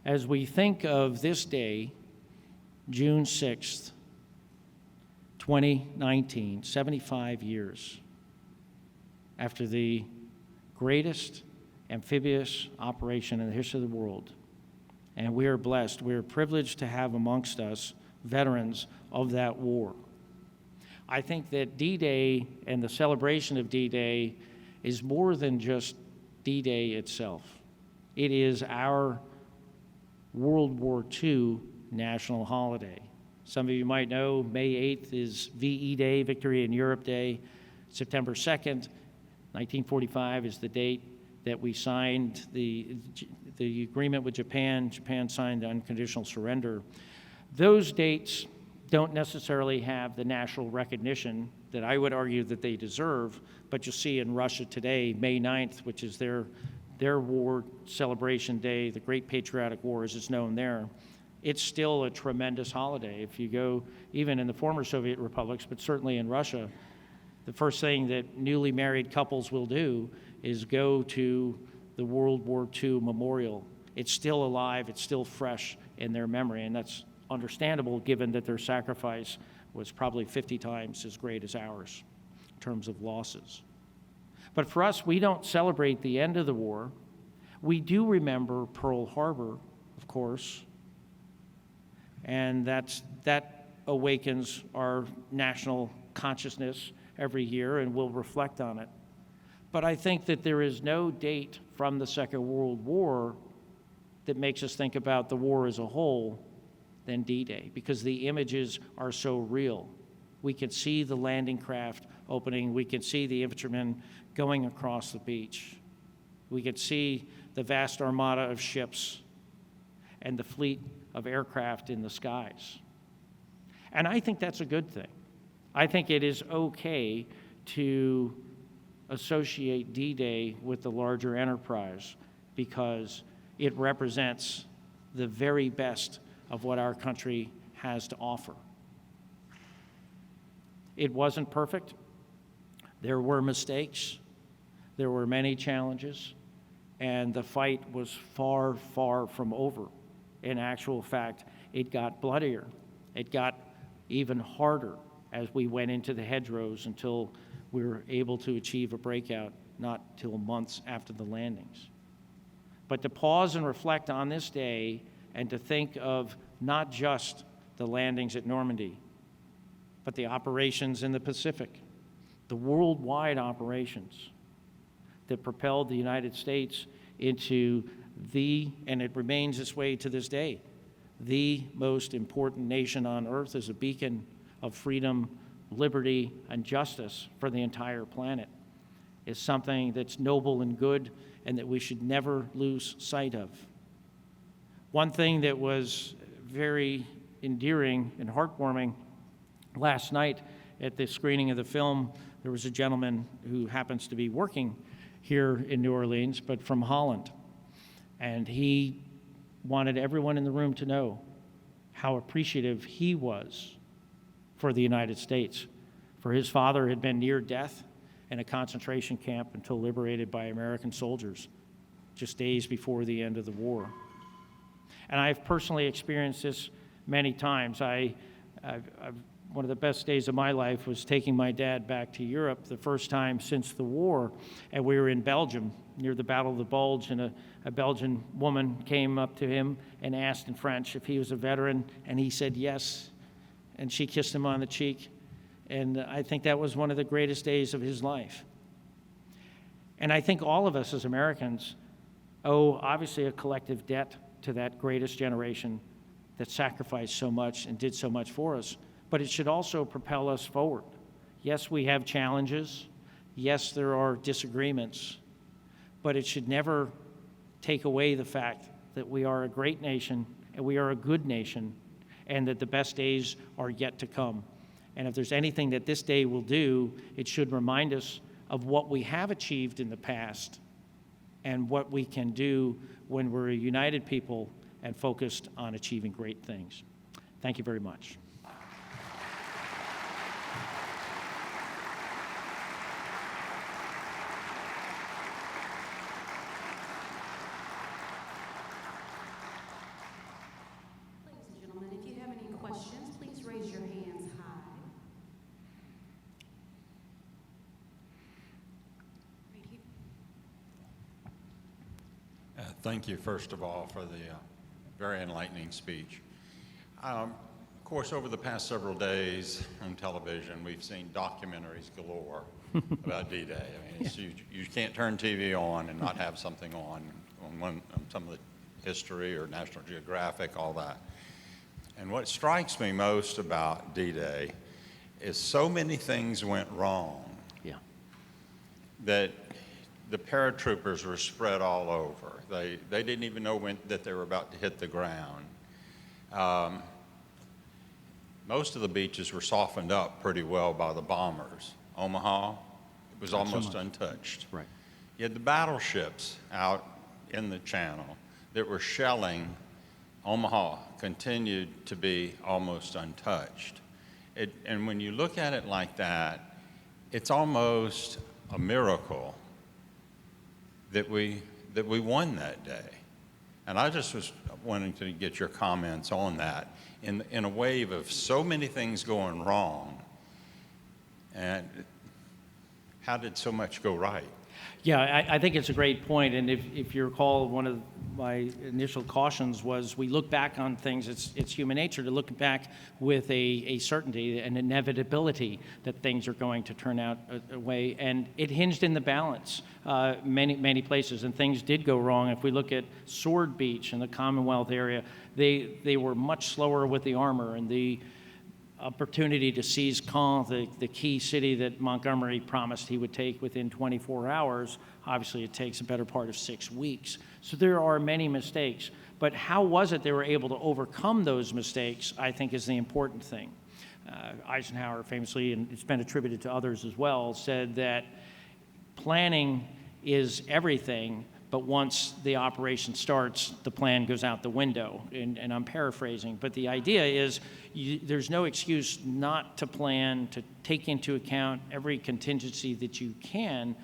As we think of this day, June 6th, 2019, 75 years after the greatest amphibious operation in the history of the world, and we are blessed, we are privileged to have amongst us veterans of that war. I think that D-Day and the celebration of D-Day is more than just D-Day itself. It is our World War II national holiday. Some of you might know May 8th is VE Day, Victory in Europe Day. September 2nd, 1945 is the date that we signed the agreement with Japan. Japan signed the unconditional surrender. Those dates don't necessarily have the national recognition that I would argue that they deserve, but you'll see in Russia today, May 9th, which is their war celebration day, the Great Patriotic War as it's known there, it's still a tremendous holiday. If you go, even in the former Soviet republics, but certainly in Russia, the first thing that newly married couples will do is go to the World War II memorial. It's still alive, it's still fresh in their memory, and that's understandable given that their sacrifice was probably 50 times as great as ours in terms of losses. But for us, we don't celebrate the end of the war. We do remember Pearl Harbor, of course, and that awakens our national consciousness every year, and we'll reflect on it. But I think that there is no date from the Second World War that makes us think about the war as a whole than D-Day, because the images are so real. We can see the landing craft opening. We can see the infantrymen going across the beach. We can see the vast armada of ships and the fleet of aircraft in the skies. And I think that's a good thing. I think it is okay to associate D-Day with the larger enterprise because it represents the very best of what our country has to offer. It wasn't perfect. There were mistakes. There were many challenges. And the fight was far, far from over. In actual fact, it got bloodier. It got even harder as we went into the hedgerows until we were able to achieve a breakout, not till months after the landings. But to pause and reflect on this day and to think of not just the landings at Normandy, but the operations in the Pacific, the worldwide operations that propelled the United States into and it remains this way to this day, the most important nation on earth as a beacon of freedom, liberty, and justice for the entire planet, is something that's noble and good and that we should never lose sight of. One thing that was very endearing and heartwarming last night at the screening of the film, there was a gentleman who happens to be working here in New Orleans, but from Holland. And he wanted everyone in the room to know how appreciative he was for the United States. For his father had been near death in a concentration camp until liberated by American soldiers just days before the end of the war. And I've personally experienced this many times. One of the best days of my life was taking my dad back to Europe the first time since the war, and we were in Belgium near the Battle of the Bulge, and a Belgian woman came up to him and asked in French if he was a veteran, and he said yes, and she kissed him on the cheek, and I think that was one of the greatest days of his life. And I think all of us as Americans owe obviously a collective debt to that greatest generation that sacrificed so much and did so much for us, but it should also propel us forward. Yes, we have challenges. Yes, there are disagreements, but it should never take away the fact that we are a great nation and we are a good nation and that the best days are yet to come. And if there's anything that this day will do, it should remind us of what we have achieved in the past and what we can do when we're a united people and focused on achieving great things. Thank you very much. Thank you, first of all, for the very enlightening speech. Of course, over the past several days on television, we've seen documentaries galore about D-Day. I mean, you can't turn TV on and not have something on some of the history or National Geographic, all that. And what strikes me most about D-Day is so many things went wrong that the paratroopers were spread all over. They didn't even know that they were about to hit the ground. Most of the beaches were softened up pretty well by the bombers. Omaha, it was almost untouched. Right. You had the battleships out in the channel that were shelling Omaha, continued to be almost untouched. And when you look at it like that, it's almost a miracle that we won that day. And I just was wanting to get your comments on that. In a wave of so many things going wrong, and how did so much go right? Yeah, I think it's a great point, and if you recall, one of my initial cautions was we look back on things, it's human nature to look back with a certainty, an inevitability that things are going to turn out a way, and it hinged in the balance many places, and things did go wrong. If we look at Sword Beach in the Commonwealth area, they were much slower with the armor, and the opportunity to seize Caen, the key city that Montgomery promised he would take within 24 hours. Obviously, it takes a better part of 6 weeks. So there are many mistakes. But how was it they were able to overcome those mistakes, I think, is the important thing. Eisenhower famously, and it's been attributed to others as well, said that planning is everything, but once the operation starts, the plan goes out the window. And I'm paraphrasing, but the idea is there's no excuse not to plan, to take into account every contingency that you can,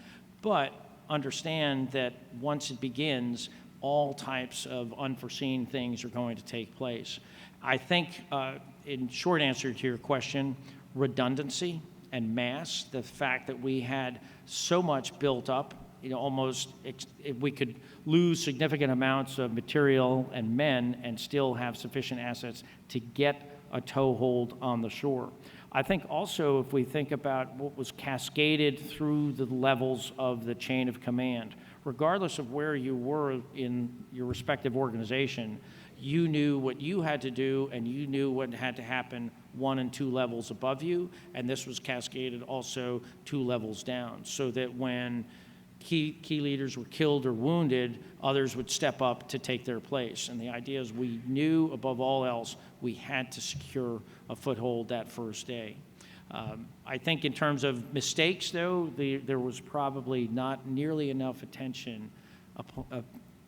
but understand that once it begins, all types of unforeseen things are going to take place. I think, in short answer to your question, redundancy and mass, the fact that we had so much built up, almost we could lose significant amounts of material and men and still have sufficient assets to get a toehold on the shore. I think also if we think about what was cascaded through the levels of the chain of command, regardless of where you were in your respective organization, you knew what you had to do and you knew what had to happen 1 and 2 levels above you, and this was cascaded also 2 levels down, so that when key leaders were killed or wounded, others would step up to take their place. And the idea is we knew above all else we had to secure a foothold that first day. I think in terms of mistakes, though, there was probably not nearly enough attention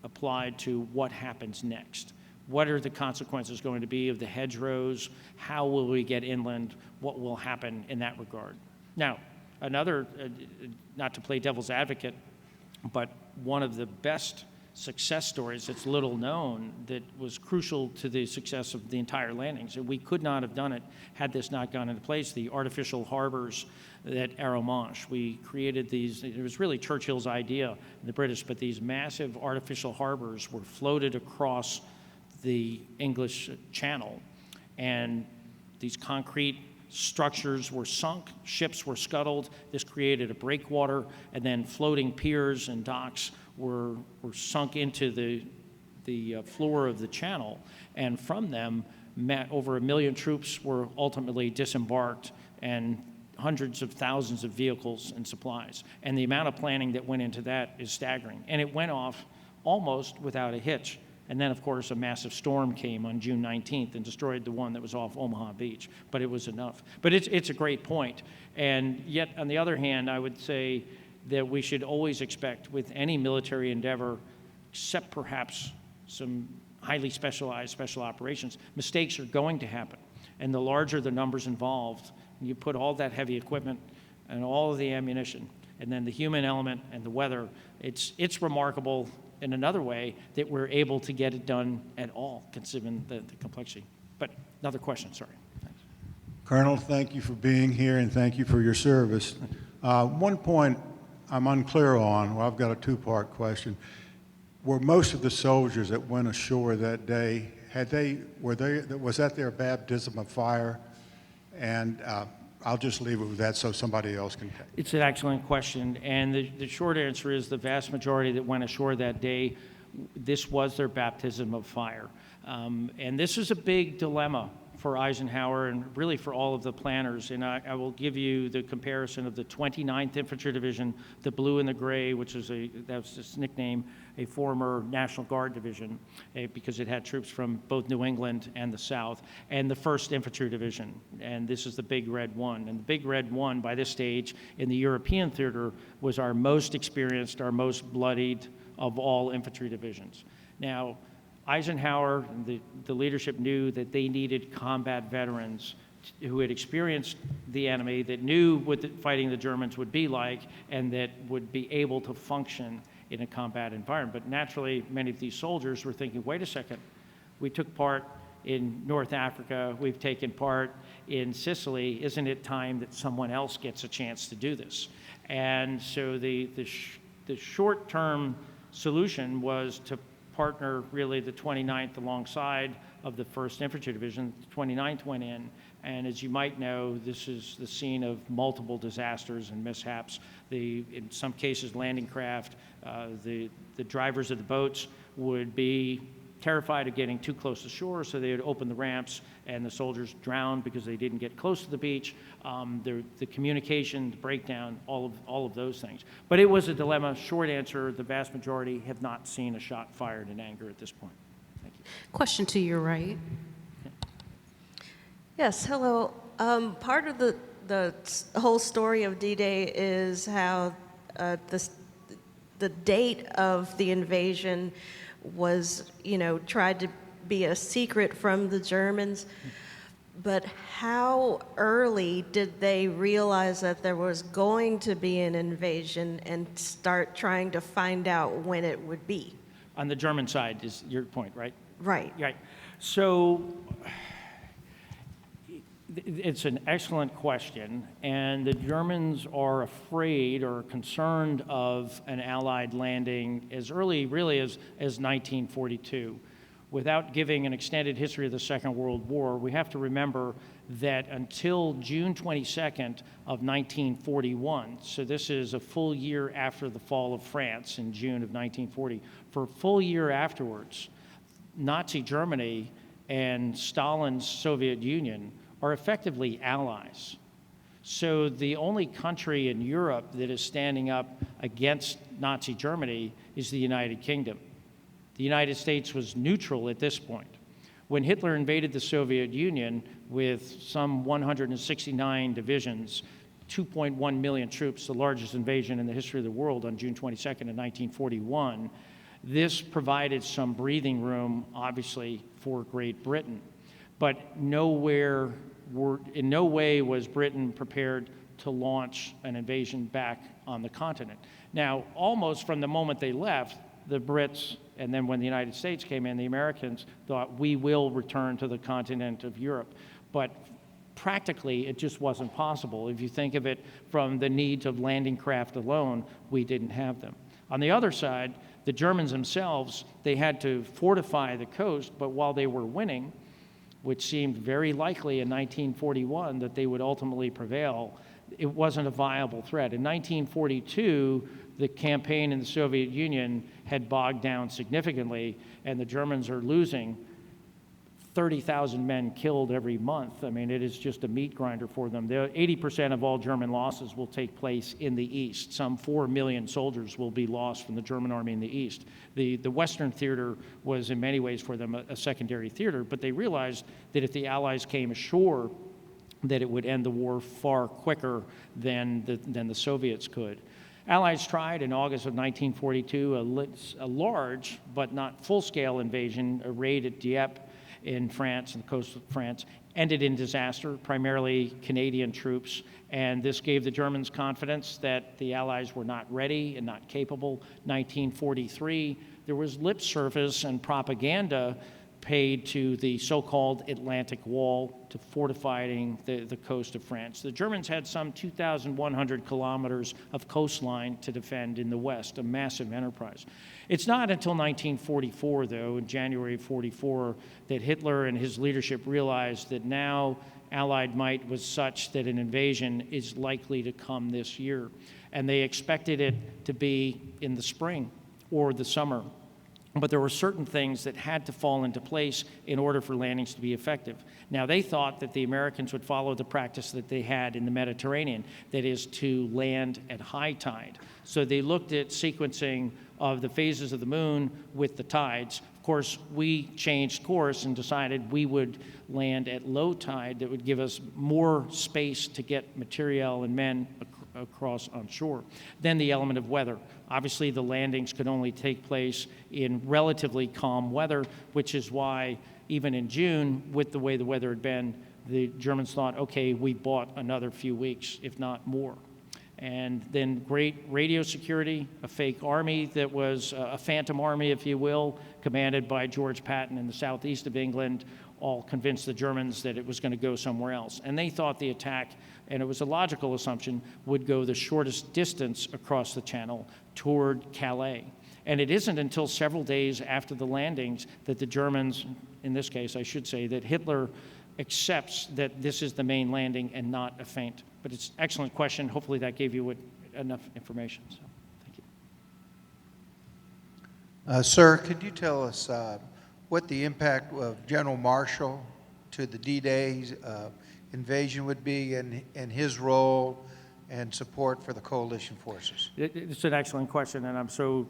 applied to what happens next. What are the consequences going to be of the hedgerows? How will we get inland? What will happen in that regard? Now, another, not to play devil's advocate, but one of the best success stories that's little known that was crucial to the success of the entire landings, and we could not have done it had this not gone into place, the artificial harbors at Abrams. We created these, it was really Churchill's idea, the British, but these massive artificial harbors were floated across the English Channel, and these concrete structures were sunk, ships were scuttled. This created a breakwater, and then floating piers and docks were sunk into the floor of the channel, and from them, over 1 million troops were ultimately disembarked, and hundreds of thousands of vehicles and supplies. And the amount of planning that went into that is staggering. And it went off almost without a hitch. And then, of course, a massive storm came on June 19th and destroyed the one that was off Omaha Beach. But it was enough. But it's a great point. And yet, on the other hand, I would say that we should always expect with any military endeavor, except perhaps some highly specialized special operations, mistakes are going to happen. And the larger the numbers involved, you put all that heavy equipment and all of the ammunition, and then the human element and the weather, it's remarkable in another way that we're able to get it done at all, considering the complexity. But another question, sorry. Thanks. Colonel, thank you for being here and thank you for your service. One point I'm unclear on, well, I've got a 2-part question. Were most of the soldiers that went ashore that day, was that their baptism of fire? And I'll just leave it with that so somebody else can take it. It's an excellent question, and the short answer is the vast majority that went ashore that day, this was their baptism of fire. And this is a big dilemma for Eisenhower and really for all of the planners. And I will give you the comparison of the 29th Infantry Division, the blue and the gray, which is that was its nickname, a former National Guard division, because it had troops from both New England and the South, and the 1st Infantry Division, and this is the Big Red One. And the Big Red One, by this stage, in the European theater, was our most experienced, our most bloodied of all infantry divisions. Now, Eisenhower, the leadership knew that they needed combat veterans who had experienced the enemy, that knew what fighting the Germans would be like, and that would be able to function in a combat environment. But naturally, many of these soldiers were thinking, wait a second, we took part in North Africa, we've taken part in Sicily, isn't it time that someone else gets a chance to do this? And so the short-term solution was to partner really the 29th alongside of the 1st Infantry Division. The 29th went in, and as you might know, this is the scene of multiple disasters and mishaps. In some cases, landing craft, the drivers of the boats would be terrified of getting too close to shore, so they would open the ramps, and the soldiers drowned because they didn't get close to the beach. The communication, the breakdown, all of those things. But it was a dilemma. Short answer, the vast majority have not seen a shot fired in anger at this point. Thank you. Question to your right. Yes, hello. Part of the whole story of D-Day is how the date of the invasion was, tried to be a secret from the Germans. But how early did they realize that there was going to be an invasion and start trying to find out when it would be? On the German side is your point, right? Right. Right. So it's an excellent question, and the Germans are afraid or concerned of an Allied landing as early, really, as 1942. Without giving an extended history of the Second World War, we have to remember that until June 22nd of 1941, so this is a full year after the fall of France in June of 1940, for a full year afterwards, Nazi Germany and Stalin's Soviet Union are effectively allies. So the only country in Europe that is standing up against Nazi Germany is the United Kingdom. The United States was neutral at this point. When Hitler invaded the Soviet Union with some 169 divisions, 2.1 million troops, the largest invasion in the history of the world on June 22nd of 1941, this provided some breathing room, obviously, for Great Britain. But in no way was Britain prepared to launch an invasion back on the continent. Now, almost from the moment they left, the Brits, and then when the United States came in, the Americans thought, we will return to the continent of Europe. But practically, it just wasn't possible. If you think of it from the needs of landing craft alone, we didn't have them. On the other side, the Germans themselves, they had to fortify the coast, but while they were winning, which seemed very likely in 1941 that they would ultimately prevail, it wasn't a viable threat. In 1942, the campaign in the Soviet Union had bogged down significantly, and the Germans are losing 30,000 men killed every month. I mean, it is just a meat grinder for them. 80% of all German losses will take place in the East. Some 4 million soldiers will be lost from the German army in the East. The Western theater was in many ways for them a secondary theater, but they realized that if the Allies came ashore, that it would end the war far quicker than the Soviets could. Allies tried in August of 1942 a large but not full-scale invasion, a raid at Dieppe in France, on the coast of France, ended in disaster, primarily Canadian troops, and this gave the Germans confidence that the Allies were not ready and not capable. 1943, there was lip service and propaganda paid to the so-called Atlantic Wall, to fortifying the coast of France. The Germans had some 2,100 kilometers of coastline to defend in the West, a massive enterprise. It's not until 1944, though, in January of 44, that Hitler and his leadership realized that now Allied might was such that an invasion is likely to come this year. And they expected it to be in the spring or the summer. But there were certain things that had to fall into place in order for landings to be effective. Now, they thought that the Americans would follow the practice that they had in the Mediterranean, that is to land at high tide. So they looked at sequencing of the phases of the moon with the tides. Of course, we changed course and decided we would land at low tide that would give us more space to get material and men across on shore. Then the element of weather. Obviously, the landings could only take place in relatively calm weather, which is why even in June, with the way the weather had been, the Germans thought, okay, we bought another few weeks, if not more. And then great radio security, a fake army that was a phantom army, if you will, commanded by George Patton in the southeast of England, all convinced the Germans that it was going to go somewhere else. And they thought the attack, and it was a logical assumption, would go the shortest distance across the channel toward Calais. And it isn't until several days after the landings that the Germans, in this case I should say, that Hitler accepts that this is the main landing and not a feint. But it's an excellent question. Hopefully that gave you enough information. So, thank you. Sir, could you tell us what the impact of General Marshall to the D-Day invasion would be and his role and support for the coalition forces? It's an excellent question, and I'm so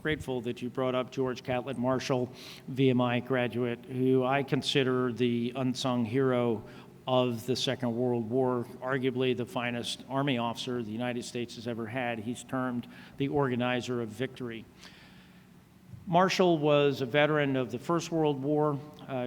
grateful that you brought up George Catlett Marshall, VMI graduate, who I consider the unsung hero of the Second World War, arguably the finest Army officer the United States has ever had. He's termed the organizer of victory. Marshall was a veteran of the First World War,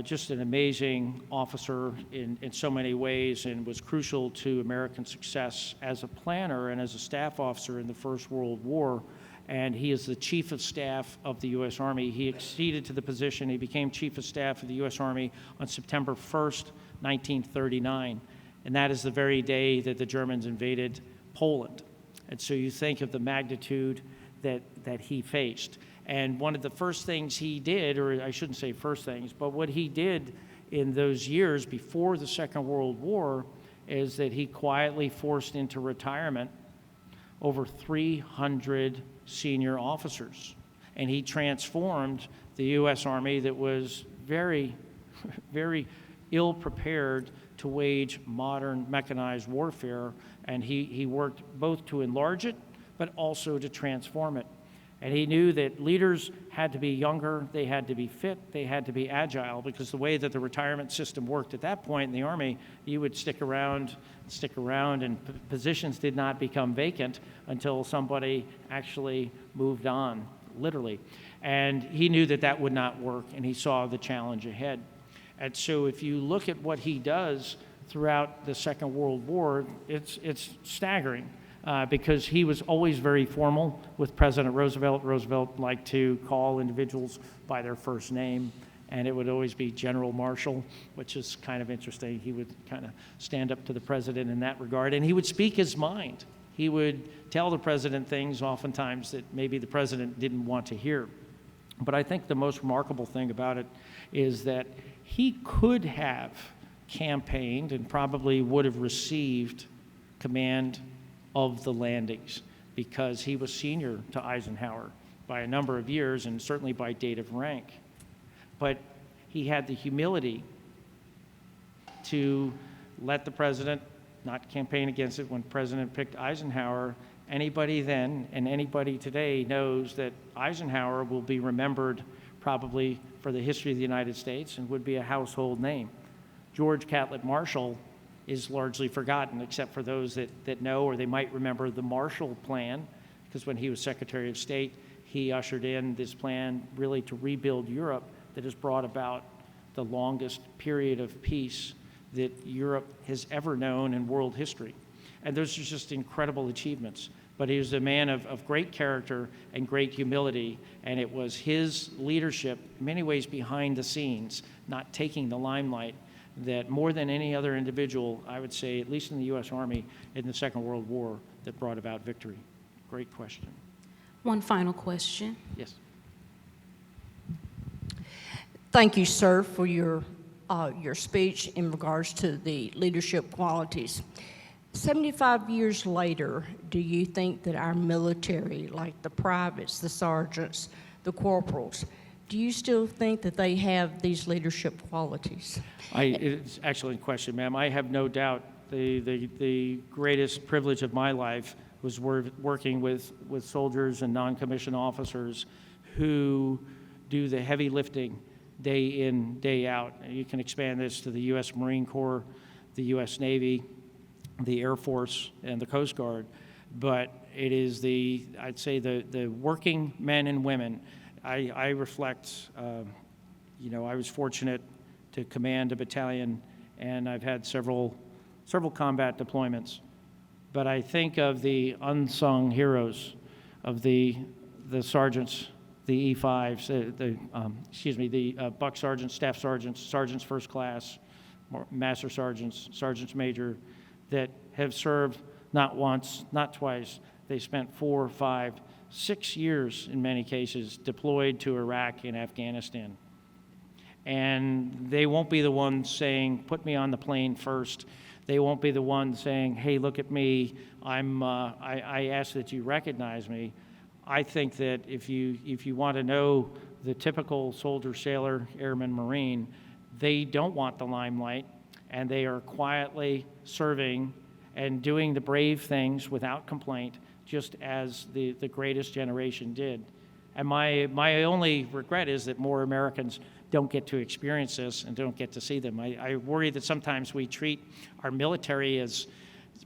just an amazing officer in so many ways, and was crucial to American success as a planner and as a staff officer in the First World War. And he is the Chief of Staff of the U.S. Army. He acceded to the position. He became Chief of Staff of the U.S. Army on September 1st, 1939. And that is the very day that the Germans invaded Poland. And so you think of the magnitude that he faced. And one of the first things he did, or I shouldn't say first things, but what he did in those years before the Second World War is that he quietly forced into retirement over 300 senior officers. And he transformed the U.S. Army that was very, very ill-prepared to wage modern mechanized warfare. And he worked both to enlarge it, but also to transform it. And he knew that leaders had to be younger, they had to be fit, they had to be agile, because the way that the retirement system worked at that point in the Army, you would stick around, and positions did not become vacant until somebody actually moved on, literally. And he knew that that would not work, and he saw the challenge ahead. And so if you look at what he does throughout the Second World War, it's staggering. Because he was always very formal with President Roosevelt. Roosevelt liked to call individuals by their first name, and it would always be General Marshall, which is kind of interesting. He would kind of stand up to the president in that regard, and he would speak his mind. He would tell the president things oftentimes that maybe the president didn't want to hear. But I think the most remarkable thing about it is that he could have campaigned and probably would have received command of the landings, because he was senior to Eisenhower by a number of years and certainly by date of rank. But he had the humility to let the president not campaign against it. When the president picked Eisenhower, anybody then and anybody today knows that Eisenhower will be remembered probably for the history of the United States and would be a household name. George Catlett Marshall is largely forgotten, except for those that know, or they might remember the Marshall Plan, because when he was Secretary of State, he ushered in this plan really to rebuild Europe that has brought about the longest period of peace that Europe has ever known in world history. And those are just incredible achievements. But he was a man of great character and great humility, and it was his leadership, in many ways behind the scenes, not taking the limelight, that more than any other individual, I would say, at least in the U.S. Army in the Second World War, that brought about victory. Great question. One final question. Yes. Thank you, sir, for your speech in regards to the leadership qualities. 75 years later, do you think that our military, like the privates, the sergeants, the corporals, do you still think that they have these leadership qualities? It's an excellent question, ma'am. I have no doubt the greatest privilege of my life was working with soldiers and non-commissioned officers who do the heavy lifting day in, day out. You can expand this to the U.S. Marine Corps, the U.S. Navy, the Air Force, and the Coast Guard. But it is I'd say the working men and women. I reflect, I was fortunate to command a battalion, and I've had several combat deployments. But I think of the unsung heroes of the sergeants, the E5s, the buck sergeants, staff sergeants, sergeants first class, master sergeants, sergeants major, that have served not once, not twice. They spent 4, 5, 6 years in many cases deployed to Iraq and Afghanistan. And they won't be the ones saying, put me on the plane first. They won't be the ones saying, hey, look at me. I ask that you recognize me. I think that if you want to know the typical soldier, sailor, airman, Marine, they don't want the limelight, and they are quietly serving and doing the brave things without complaint, just as the greatest generation did. And my only regret is that more Americans don't get to experience this and don't get to see them. I worry that sometimes we treat our military as,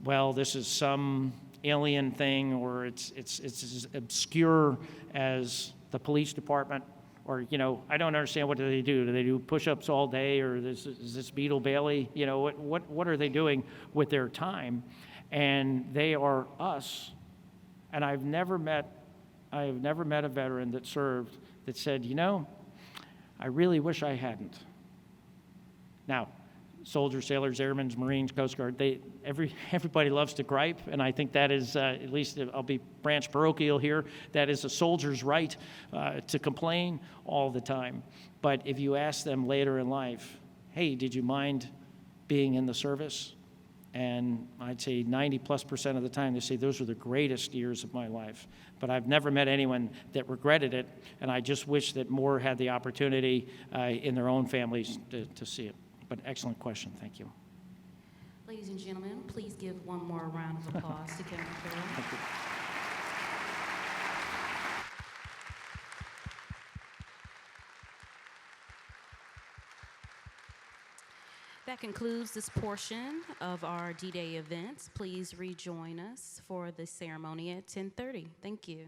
well, this is some alien thing, or it's as obscure as the police department, or, you know, I don't understand, what do they do? Do they do push-ups all day, or is this Beetle Bailey? You know, what are they doing with their time? And they are us. And I have never met a veteran that served that said, you know, I really wish I hadn't. Now, soldiers, sailors, airmen, Marines, Coast Guard, everybody loves to gripe, and I think that is, at least I'll be branch parochial here, that is a soldier's right to complain all the time. But if you ask them later in life, hey, did you mind being in the service? And I'd say 90+% of the time they say, those were the greatest years of my life. But I've never met anyone that regretted it, and I just wish that more had the opportunity in their own families to see it. But excellent question, thank you. Ladies and gentlemen, please give one more round of applause to Captain Farrell. Thank you. That concludes this portion of our D-Day events. Please rejoin us for the ceremony at 10:30. Thank you.